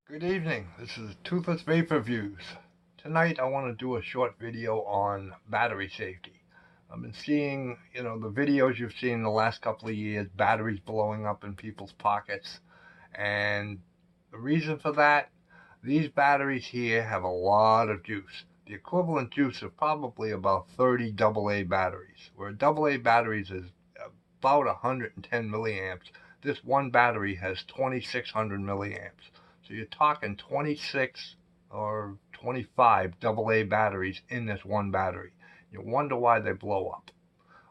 Good evening. This is Toothless Vape Reviews. Tonight I want to do a short video on battery safety. I've been seeing, the videos you've seen in the last couple of years, batteries blowing up in people's pockets. And the reason for that, these batteries here have a lot of juice. The equivalent juice of probably about 30 AA batteries, where AA batteries is about 110 milliamps. This one battery has 2600 milliamps. So you're talking 26 or 25 AA batteries in this one battery. You wonder why they blow up.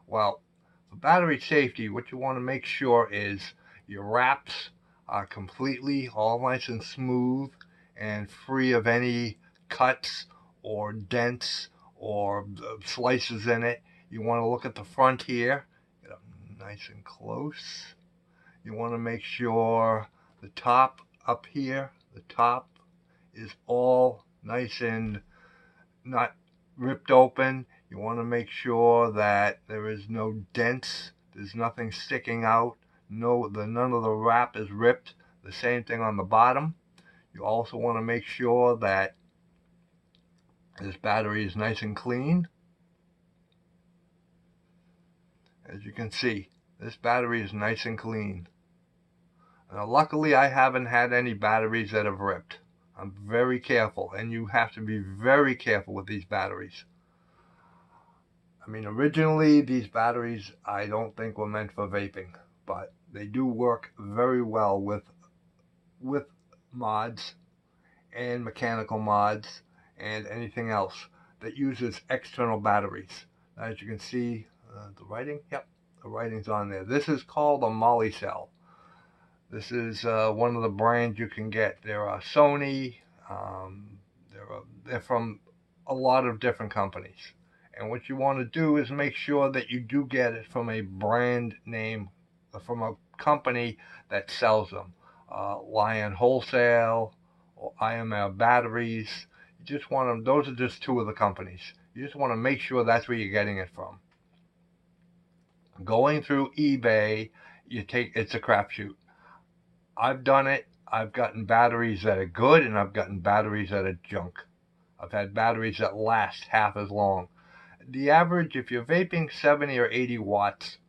Well, for battery safety, what you want to make sure is your wraps are completely all nice and smooth and free of any cuts or dents or slices in it. You want to look at the front here, get up nice and close. You want to make sure the top up here, the top is all nice and not ripped open. You want to make sure that there is no dents, there's nothing sticking out, none of the wrap is ripped. The same thing on the bottom. You also want to make sure that this battery is nice and clean. As you can see, this battery is nice and clean. Now, luckily, I haven't had any batteries that have ripped. I'm very careful, and you have to be very careful with these batteries. I mean, originally, these batteries I don't think were meant for vaping, but they do work very well with mods and mechanical mods and anything else that uses external batteries. As you can see, the writing, yep, the writing's on there. This is called a Molicel. This is one of the brands you can get. There are Sony. Um, they're from a lot of different companies. And what you want to do is make sure that you do get it from a brand name, from a company that sells them. Lion Wholesale or IML Batteries. You just want them. Those are just two of the companies. You just want to make sure that's where you're getting it from. Going through eBay, it's a crapshoot. I've done it. I've gotten batteries that are good and I've gotten batteries that are junk. I've had batteries that last half as long. The average, if you're vaping 70 or 80 watts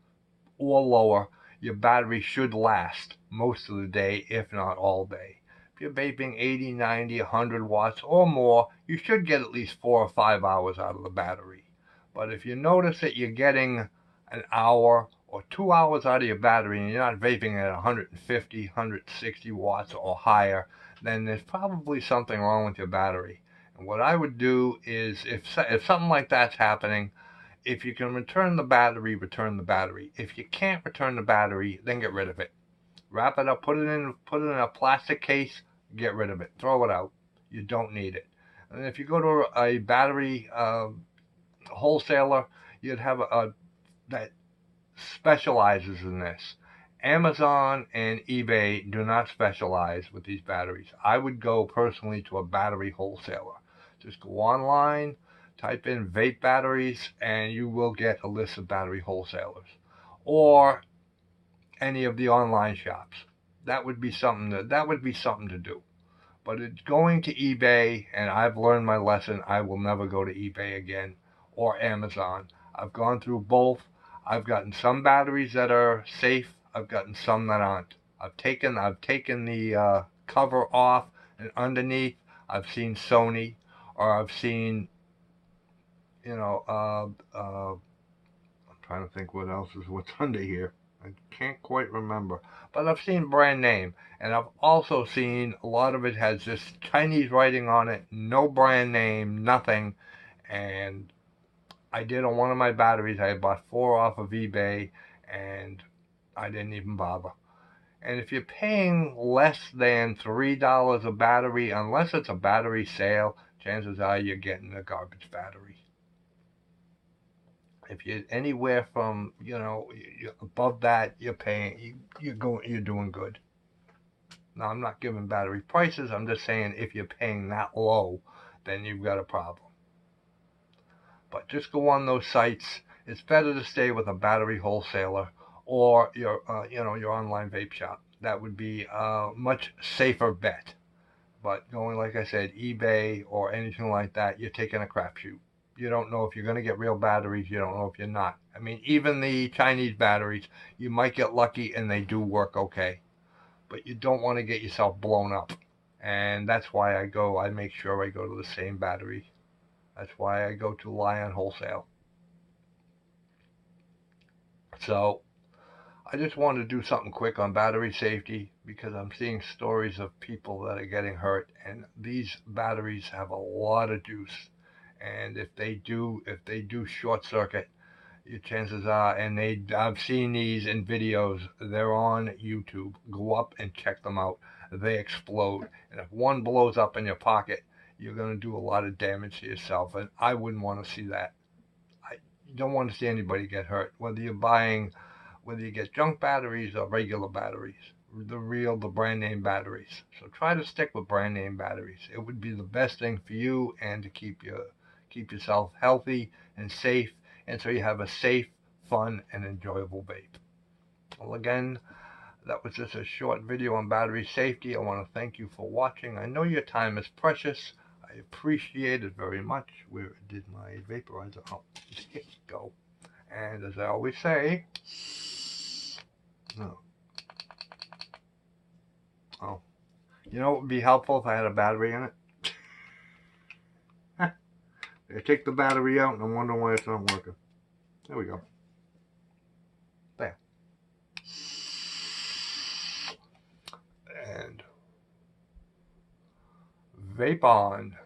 or lower, your battery should last most of the day, if not all day. If you're vaping 80, 90, 100 watts or more, you should get at least 4 or 5 hours out of the battery. But if you notice that you're getting an hour or 2 hours out of your battery and you're not vaping at 150, 160 watts or higher, then there's probably something wrong with your battery. And what I would do is, if something like that's happening, if you can return the battery, return the battery. If you can't return the battery, then get rid of it. Wrap it up, put it in a plastic case, get rid of it, throw it out. You don't need it. And if you go to a battery wholesaler, you'd have a that specializes in this. Amazon and eBay do not specialize with these batteries. I would go personally to a battery wholesaler. Just go online, type in vape batteries, and you will get a list of battery wholesalers. Or any of the online shops. That would be something to do. But it's going to eBay, and I've learned my lesson. I will never go to eBay again or Amazon. I've gone through both. I've gotten some batteries that are safe. I've gotten some that aren't. I've taken the cover off, and underneath I've seen Sony, or I've seen, you know, I'm trying to think what's under here. I can't quite remember. But I've seen brand name. And I've also seen a lot of it has this Chinese writing on it, no brand name, nothing. And I did on one of my batteries. I bought four off of eBay and I didn't even bother. And if you're paying less than $3 a battery, unless it's a battery sale, chances are you're getting a garbage battery. If you're anywhere from, above that, you're doing good. Now, I'm not giving battery prices. I'm just saying if you're paying that low, then you've got a problem. But just go on those sites. It's better to stay with a battery wholesaler or your online vape shop. That would be a much safer bet. But going, like I said, eBay or anything like that, you're taking a crapshoot. You don't know if you're going to get real batteries. You don't know if you're not. I mean, even the Chinese batteries, you might get lucky and they do work okay. But you don't want to get yourself blown up. And that's why I make sure I go to the same battery. That's why I go to Lion Wholesale. So I just wanted to do something quick on battery safety because I'm seeing stories of people that are getting hurt, and these batteries have a lot of juice. And if they do short circuit, your chances are, and I've seen these in videos. They're on YouTube. Go up and check them out. They explode, and if one blows up in your pocket, you're going to do a lot of damage to yourself. And I wouldn't want to see that. I don't want to see anybody get hurt, whether you get junk batteries or regular batteries, the brand name batteries. So try to stick with brand name batteries. It would be the best thing for you and to keep yourself healthy and safe, and so you have a safe, fun, and enjoyable vape. Well, again, that was just a short video on battery safety. I want to thank you for watching. I know your time is precious. I appreciate it very much. Where did my vaporizer? Oh, there you go. And as I always say, no. Oh, you know what would be helpful if I had a battery in it? I take the battery out and I'm wondering why it's not working. There we go. There. And vape on.